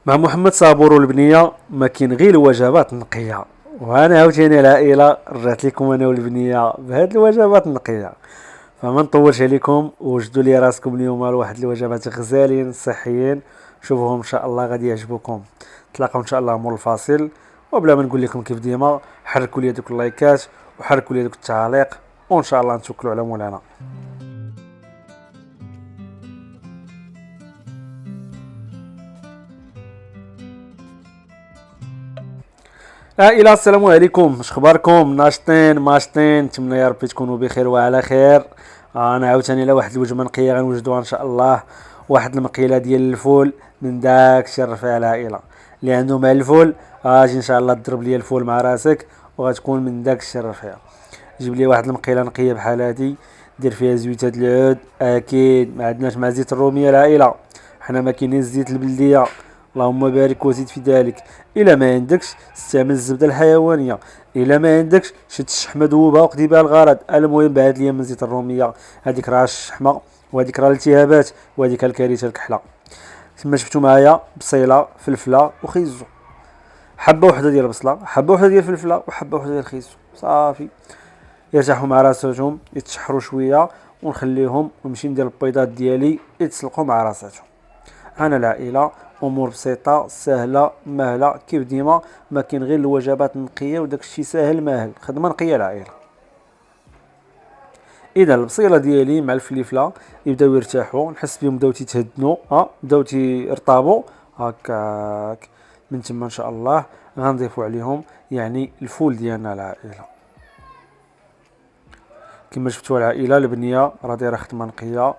مع محمد صابور والبنيه ما كاين غير الوجبات النقيه. وانا عاوتاني العائله رجعت لكم انا والبنيه بهاد الوجبات النقيه. فما نطولش عليكم، وجدوا لي راسكم اليوم لواحد الوجبات غزالين صحيين. شوفوهم ان شاء الله غادي يعجبوكم. تلاقاو ان شاء الله مور الفاصل. وبلا ما نقول لكم كيف ديما، حركوا لي دوك اللايكات وحركوا لي دوك التعاليق، وان شاء الله نتوكلوا على مولانا. عائلة السلام عليكم، اش اخباركم؟ ناشطين ماشطين؟ نتمنى يا ربي تكونوا بخير وعلى خير. انا عاوتاني على واحد الوجبه نقيه غنوجدوها ان شاء الله. واحد المقيله ديال الفول من داك الشيء الرفيع العائله اللي عنده مع الفول. اجي ان شاء الله تضرب لي الفول مع راسك وغتكون من داك الشيء الرفيع. جيب لي واحد المقيله نقيه بحال هادي، دير فيها زويته د العود، اكيد ما عندناش مع زيت الروميه العائله، حنا ما كاينين الزيت البلديه، اللهم بارك وزيد في ذلك. الا ما عندكش استعمل الزبده الحيوانيه، الا ما عندكش شد الشحمه ذوبها وقضي بها الغرض. المهم بعد ليا من زيت الروميه، هذيك راه الشحمه وهذيك راه الالتهابات وهذيك الكارثه الكحله. كما شفتوا معايا بصيله فلفله وخيزو، حبه وحده ديال البصله، حبه وحده ديال الفلفله، وحبه وحده ديال الخيزو، صافي. يرتاحوا مع راساتهم يتشحروا شويه ونخليهم، ونمشي ندير البيضات ديالي يتسلقوا مع راساتهم. انا العائله امور بسيطه سهله مهله كيف ديما، ما كاين غير الوجبات النقيه وداك الشيء ساهل ماهل، خدمه نقيه العائله. اذا البصيله ديالي مع الفليفله يبداو يرتاحوا، نحس بهم بداو تيتهدنوا، بداو تيرطابوا هكاك. من تما ان شاء الله غنضيفوا عليهم يعني الفول ديالنا العائله. كما شفتوا العائله البنيه راه دايره خدمه نقيه،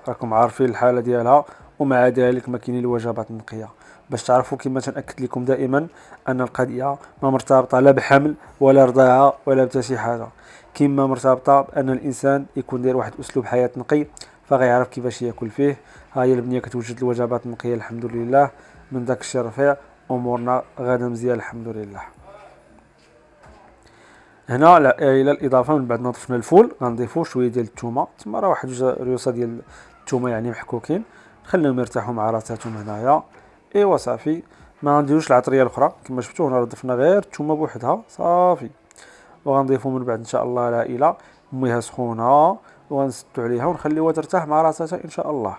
راكم عارفين الحاله ديالها، ومع ذلك ما كاينين الوجبات النقيه. باش تعرفوا كما تنأكد لكم دائما ان القضيه ما مرتبطه لا بحمل ولا رضاعه ولا بتا شي حاجه، كما مرتبطه بان الانسان يكون داير واحد اسلوب حياه نقي، فغيعرف كيفاش ياكل فيه. ها هي البنيه كتوجد الوجبات النقيه الحمد لله، من داك الشيء الرفيع امورنا غادا مزيان الحمد لله. هنا الى الاضافه من بعد ما ضفنا الفول غنضيفوا شويه ديال الثومه، تما راه واحد جوج ريوسه ديال الثومه يعني محكوكين، نخليهم يرتاحوا مع راساتهم هنايا. ايوا صافي، ما غنديروش العطريه الاخرى كما شفتوا، هنا ضفنا غير الثومه بوحدها صافي. وغنضيفوا من بعد ان شاء الله العائله ميها سخونه، وغنسدوا عليها ونخليوها ترتاح مع راساتها ان شاء الله.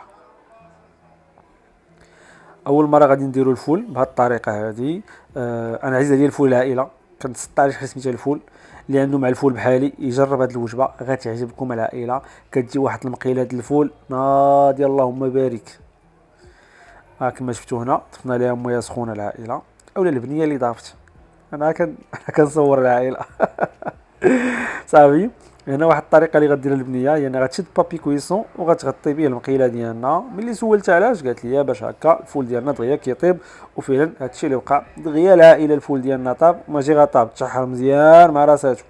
اول مره غادي نديروا الفول بهذه الطريقه هذه. انا عزيز عليا الفول العائله، كنتسطى على شحال سميتها الفول. اللي عنده مع الفول بحالي يجرب هذه الوجبه غتعجبكم العائله. كتجي واحد المقيله ديال الفول ناضي اللهم بارك. كما شفتوا هنا ضفنا لها مويه سخونه العائله، اولا البنيه اللي ضافت. انا كنصور العائله صافي. هنا واحد الطريقه اللي غدير البنيه هي يعني غتشد بابي كويسون وغتغطي به المقيله ديالنا. ملي سولتها علاش قالت لي باش هكا الفول ديالنا دغيا كيطيب، وفعلا هادشي اللي وقع دغيا. العائله الفول ديالنا طاب، ماشي غطاب، تشحر مزيان مع راساتو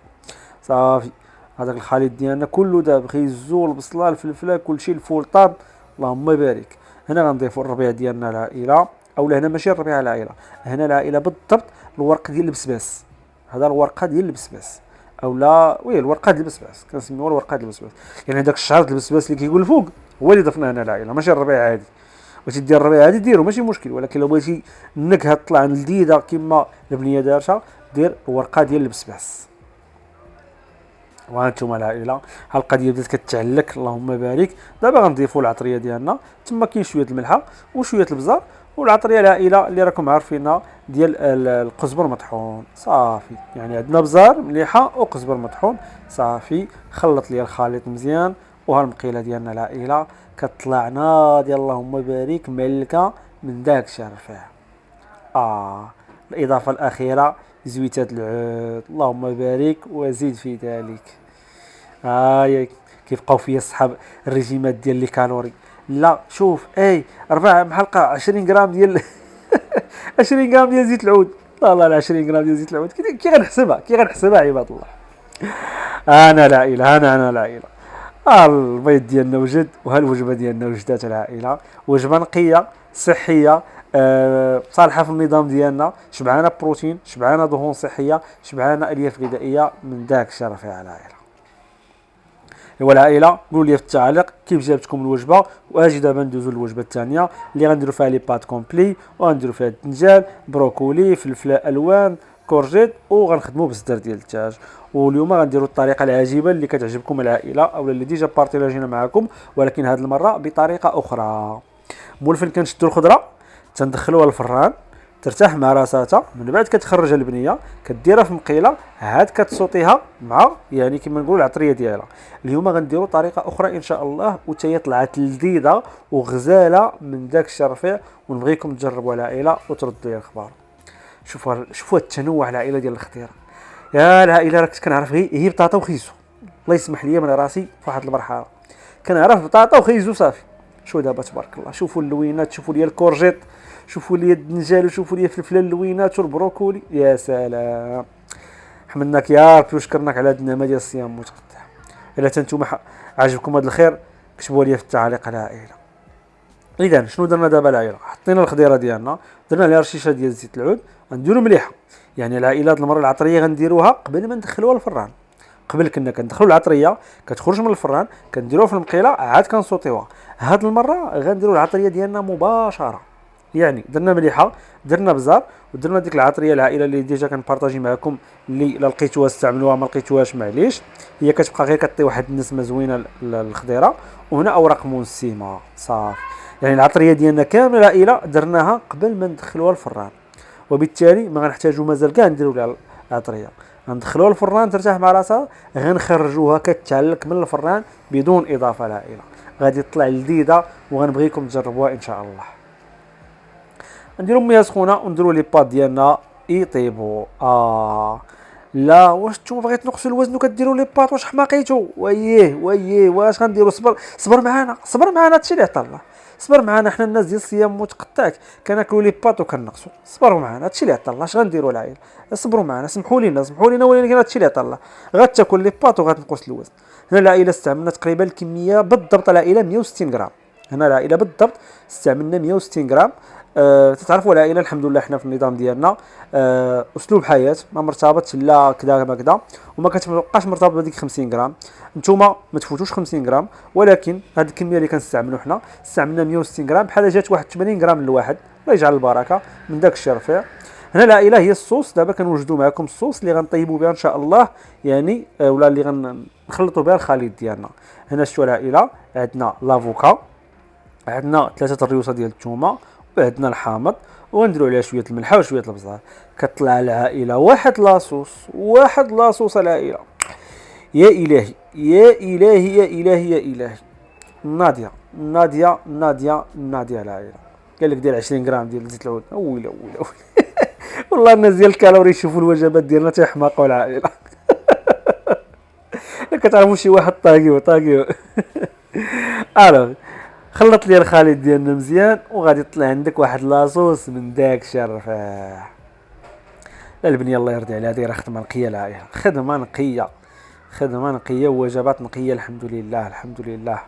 صافي. هذاك الخليط ديالنا كله داب، خيزو البصله الفلفله كلشي، الفول طاب اللهم بارك. هنا غنضيفوا الربيع ديالنا العائله، اولا هنا ماشي الربيع العائله، هنا العائله بالضبط الورق ديال البسباس. هذا الورقه ديال البسباس، او لا وي الورقه ديال البسباس كنسميوها الورقه ديال البسباس، يعني داك الشعر ديال البسباس اللي كيقول الفوق هو اللي ضفناه هنا العائله، ماشي الربيع عادي. بغيتي دير الربيع عادي ديرو ماشي مشكل، ولكن لو بغيتي النكهه تطلع لذيذه كما البنيه دارتها دير الورقه ديال البسباس. وهانتوما العائله ها القضيه بدات كتعلك اللهم بارك. دابا غنضيفوا العطريه ديالنا، تما كاين شويه الملحه وشويه البزار والعطريه العائله اللي راكم عارفينها ديال القزبر مطحون صافي. يعني عندنا بزار مليحه وقزبر مطحون صافي. خلط لي الخليط مزيان، وها المقيله ديالنا العائله كطلع ناضي اللهم بارك ملكه من داك الشيء الرفيع. الاضافه الاخيره زويته العود اللهم بارك وزيد في ذلك. كيبقاو فيا الصحاب الريجيمات ديال لي كالوري. لا شوف اي 4 حلقه 20 غرام ديال 20 غرام ديال زيت العود. لا 20 غرام ديال زيت العود كي غنحسبها عباد الله. انا العائله انا العائله. البيض ديالنا وجد، وها الوجبه ديالنا وجدات العائله. وجبه نقيه صحيه، صالحه في النظام ديالنا، شبعانه بروتين، شبعانه دهون صحيه، شبعانه الياف غذائيه من داك الشرف على العائله. ايوا العائله قولوا لي في التعليق كيف جابتكم الوجبه، واجي دابا ندوزو للوجبه الثانيه اللي غنديروا فيها لي بات كومبلي، وغنديروا فيها الدنجال، بروكولي، فلفله الوان، كورجيت، وغنخدموا بصدر ديال الدجاج. واليوم غنديروا الطريقه العجيبه اللي كتعجبكم العائله او اللي ديجا بارطاجينا معكم، ولكن هذه المره بطريقه اخرى. مولفين كنشدوا الخضره تندخلوها للفران ترتاح مع راساتها، من بعد كتخرج البنيه كديرها في مقيله عاد كتصوتيها مع يعني كما نقولوا العطريه ديالها. اليوم غنديروا طريقه اخرى ان شاء الله، وتهي طلعت لذيذه وغزاله من داك الشرفيع، ونبغيكم تجربوا العائله وتردوا لي الاخبار. شوفوا التنوع العائله ديال الخضيره. يا العائله راه كنت كنعرف غير هي بطاطا وخيزو، الله يسمح لي من راسي في واحد المرحله كنعرف بطاطا وخيزو صافي. شو دابا تبارك الله، شوفوا اللوينات، شوفوا لي الكورجيت، شوفوا لي الدنجال، وشوفوا لي الفلفله اللوينات والبروكولي، يا سلام. حمدناك يا ربي وشكرناك على هذه النعمه ديال الصيام المتقطع. الا انتم عجبكم هذا الخير كتبوا لي في التعليق العائله. اذا شنو درنا دابا العائله؟ حطينا الخضيره ديالنا، درنا عليها رشيشه ديال زيت العود، غنديروا مليحه. يعني العائلات المره العطريه غنديروها قبل ما ندخلوها للفران. قبل كنا كندخلوا العطريه كتخرج من الفران كنديروها في المقيله عاد كنصوتيوها. هاد المره غنديروا العطريه ديالنا مباشره، يعني درنا مليحه، درنا بزار، ودرنا ديك العطريه العائله اللي ديجا كنبارطاجي معكم، اللي الا لقيتوها استعملوها ما لقيتوهاش معليش، هي كتبقى غير كطي واحد النسمه زوينه للخضيره، وهنا اوراق منسمه صافي. يعني العطريه ديالنا كامله العائله درناها قبل ما ندخلوها الفران، وبالتالي ما غنحتاجوا مازال كاع نديروا لها العطريه. غندخلوها الفران ترتاح مع راسها، غنخرجوها كتعلق من الفران بدون اضافه العائله، غادي تطلع لذيذه وغنبغيكم تجربوها ان شاء الله. نديروا مياه سخونه ونديروا لي بات ديالنا يطيبوا. لا واش نتوما بغيتو تنقصوا الوزن وكديروا لي بات؟ واش حماقيتو؟ وييه واش غنديروا؟ صبر معانا، صبر معانا، هادشي اللي عطا الله. صبر معانا، حنا الناس ديال الصيام متقطع كناكلوا لي بات وكنقصوا. صبروا معانا، هادشي اللي عطا الله. اش غنديروا العائله؟ صبروا معانا، سمحوا لنا، ولكن هادشي اللي عطا الله. غتاكل لي بات وغتنقص الوزن. هنا العائله استعملنا تقريبا الكميه بالضبط، العائله 160 غرام. هنا العائله بالضبط استعملنا 160 غرام. تتعرفوا العائله الحمد لله حنا في النظام ديالنا اسلوب حياه ما مرتبطش لا كذا ما كذا، وما كتبقاش مرتبط بديك 50 غرام. نتوما ما تفوتوش 50 غرام، ولكن هذه الكميه اللي كنستعملوا حنا استعملنا 160 غرام، بحال جات واحد 80 غرام للواحد، الله يجعل البركه من داك الشرفيع. هنا العائله هي الصوص، دابا كنوجدوا معكم الصوص اللي غنطيبوا بها ان شاء الله، يعني ولا اللي غنخلطوا بها الخليط ديالنا. هنا شتو العائله عندنا لافوكا، عندنا 3 الريوسه ديال الثومه، وعندنا الحامض، ونديروا عليها شويه الملح وشويه البزار. كطلع العائله واحد لاصوص العائله. يا الهي يا الهي يا الهي يا الهي. ناديه العائله قال لك دير 20 غرام ديال زيت العود. ويلي والله الناس ديال الكالوري يشوفوا الوجبات ديالنا تيحماقوا العائله. كتعرفوا شي واحد طاقيو الوغ خلط لي الخليط ديالنا مزيان، وغادي يطلع عندك واحد لاصوص من داك الشرفاه. البنيه الله يرضي عليها دايره خدمه نقيه العائله، خدمه نقيه ووجبات نقيه الحمد لله.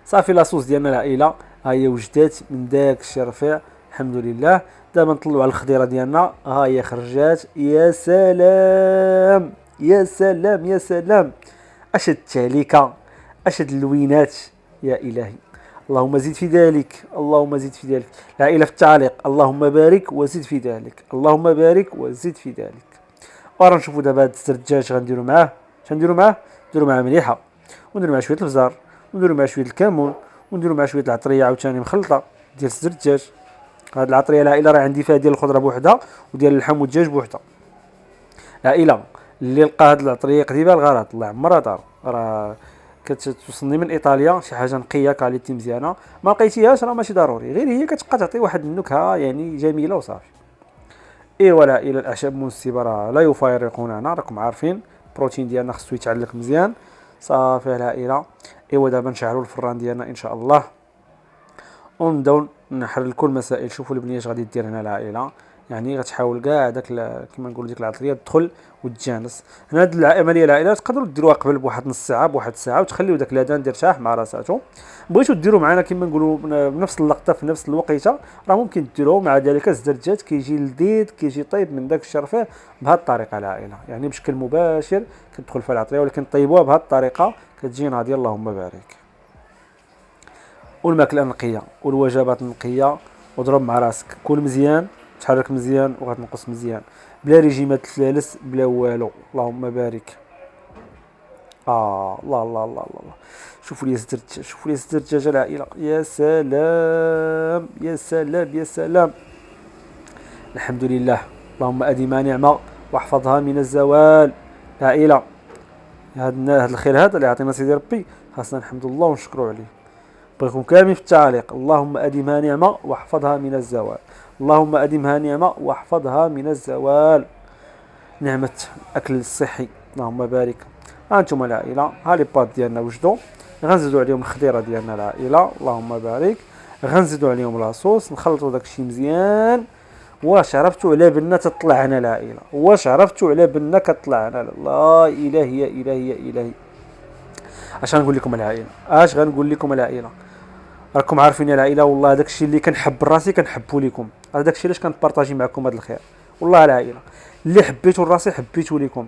صافي لاصوص ديالنا العائله ها هي وجدات من داك الشرفيع الحمد لله. دابا نطلعوا على الخضيره ديالنا، ها هي خرجات. يا سلام اش التعليكه، اش اللوينات، يا الهي. اللهم زد في ذلك، العائله في التعليق اللهم بارك وزد في ذلك، ورا نشوفوا دابا هاد الدجاج غنديروا معاه. نديروا معاه مليحه، ونديروا معاه شويه البزار، ونديروا معاه شويه الكمون، ونديروا معاه شويه العطريه عاوتاني مخلطه ديال صدر الدجاج. هاد العطريه العائله راه عندي فيها ديال الخضره بوحدها وديال اللحم والدجاج بوحدها. العائله اللي لقى هاد العطريه قريبه الغرض الله يعمرها دار، راه كتوصلني من ايطاليا شي حاجه نقيه كاليتي مزيانه، ما لقيتيهاش راه ماشي ضروري، غير هي كتبقى تعطي واحد النكهه يعني جميله وصافي. ولا الى الاعشاب المنسبه راه لا يفارقوننا، راكم عارفين البروتين ديالنا خصو يتعلق مزيان صافي العائله. دابا نشعلوا الفران ديالنا ان شاء الله ونبداو نحلوا كل المسائل. شوفوا البنيه اش غادي دير هنا العائله، يعني غتحاول كاع داك كما نقولوا ديك العطريه تدخل وتجانس. هنا هاد العمليه العائله تقدروا ديروها قبل بواحد نص ساعه بواحد الساعه وتخليو داك الاذان يرتاح مع راساته. بغيتو ديروا معنا كما نقولوا بنفس اللقطه في نفس الوقيته، راه ممكن ديروه مع ذلك الزرجات كيجي لذيذ كيجي طيب من داك الشرفيه بهذه الطريقه العائله، يعني بشكل مباشر كتدخل في العطريه، ولكن طيبوها بهذه الطريقه كتجي ناضيه اللهم بارك. والماكله نقيه والوجبات نقيه، وضرب مع راسك، كل مزيان، تحرك مزيان وغتنقص مزيان، بلا ريجيمات الثالث بلا والو اللهم بارك. الله الله الله الله الله. شوفوا لي زدرت، شوفوا لي زدرت دجاجه العائله، يا سلام يا سلام يا سلام. الحمد لله، اللهم اديمها نعمه واحفظها من الزوال. العائله هذا الخير هذا اللي عطينا سيدي ربي خاصنا نحمد الله ونشكروا عليه. بغيكم كاملين في التعاليق، اللهم ادمها نعمه واحفظها من الزوال، اللهم ادمها نعمه واحفظها من الزوال. نعمه الاكل الصحي اللهم بارك. هانتوما العائله، ها لي بات ديالنا وجدوا، غنزيدو عليهم الخضيره ديالنا العائله اللهم بارك، غنزيدو عليهم لاصوص، نخلطوا داكشي مزيان. واش عرفتوا على بنا تطلع هنا العائله؟ واش عرفتوا على بنا كطلع هنا؟ لا اله يا الهي يا الهي. اش غنقول لكم العائله؟ اش غنقول لكم العائله؟ راكم عارفين العائله، والله داكشي اللي كنحب راسي كنحبو لكم، هذا داكشي علاش كنبارطاجي معكم هذا الخير. والله العائله اللي حبيتو لراسي حبيتو لكم،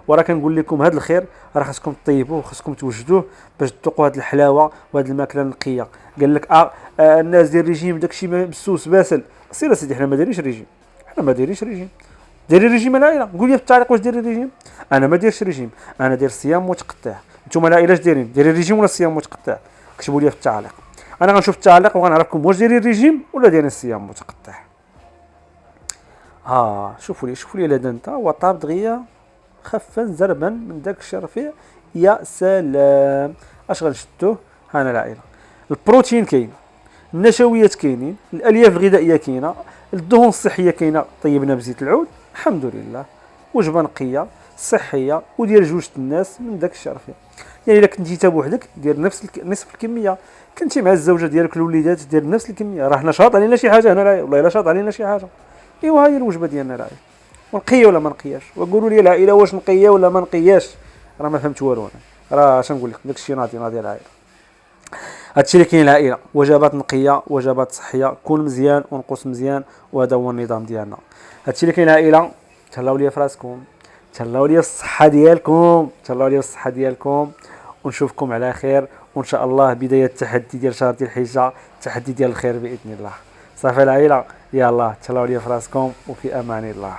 وراه كنقول لكم هذا الخير راه خاصكم طيبوه وخاصكم توجدوه باش تذوقوا هذه الحلاوه وهذه الماكله النقيه. قال لك الناس ديال الريجيم داكشي مسوس باسل، سير سيدي حنا ما دايرينش ريجيم، حنا ما دايرينش ريجيم. ديري ريجيم العائله، قول لي في التعليق واش ديري ريجيم. انا ما دايرش ريجيم، انا داير صيام متقطع. نتوما العائله اش دايرين؟ ديري ريجيم ولا صيام متقطع؟ كتبوا لي في التعليق، انا غنشوف التعليق وغنعرفكم واش دايرين ريجيم ولا دايرين صيام متقطع. شوفوا لي الاذان تا هو طاب دغيا خفا زربا من داك الشرفيع. يا سلام. اش غنشدوه؟ هانا العائله، البروتين كاين، النشويات كاينين، الالياف الغذائيه كاينه، الدهون الصحيه كاينه، طيبنا بزيت العود الحمد لله. وجبه نقيه صحيه وديال جوج الناس من داك الشرفيه. يعني الا كنتي تا بوحدك دير نصف الكميه، كنتي مع الزوجه ديالك الوليدات دير نفس الكميه. راه حنا شاط علينا شي حاجه هنا والله الا شاط علينا شي حاجه. ايوا هاي الوجبه ديالنا العائله. ونقيه ولا ما نقياش؟ وقولوا لي العائله واش نقيه ولا ما نقياش؟ راه ما فهمت والو انا، راه اش نقول لك داكشي ناضي العائله. هادشي اللي كاين العائله، وجبات نقيه وجبات صحيه، كل مزيان ونقص مزيان، وهذا هو النظام ديالنا. هادشي اللي كاين العائله. تهلاو لي في راسكم، تهلاو لي الصحه ديالكم، تهلاو لي الصحه ديالكم، ونشوفكم على خير، وان شاء الله بدايه التحدي ديال شهر ديال الحجه، تحدي ديال الخير باذن الله. صافي العائله، يلاه تهلاو لي في راسكم وفي امان الله.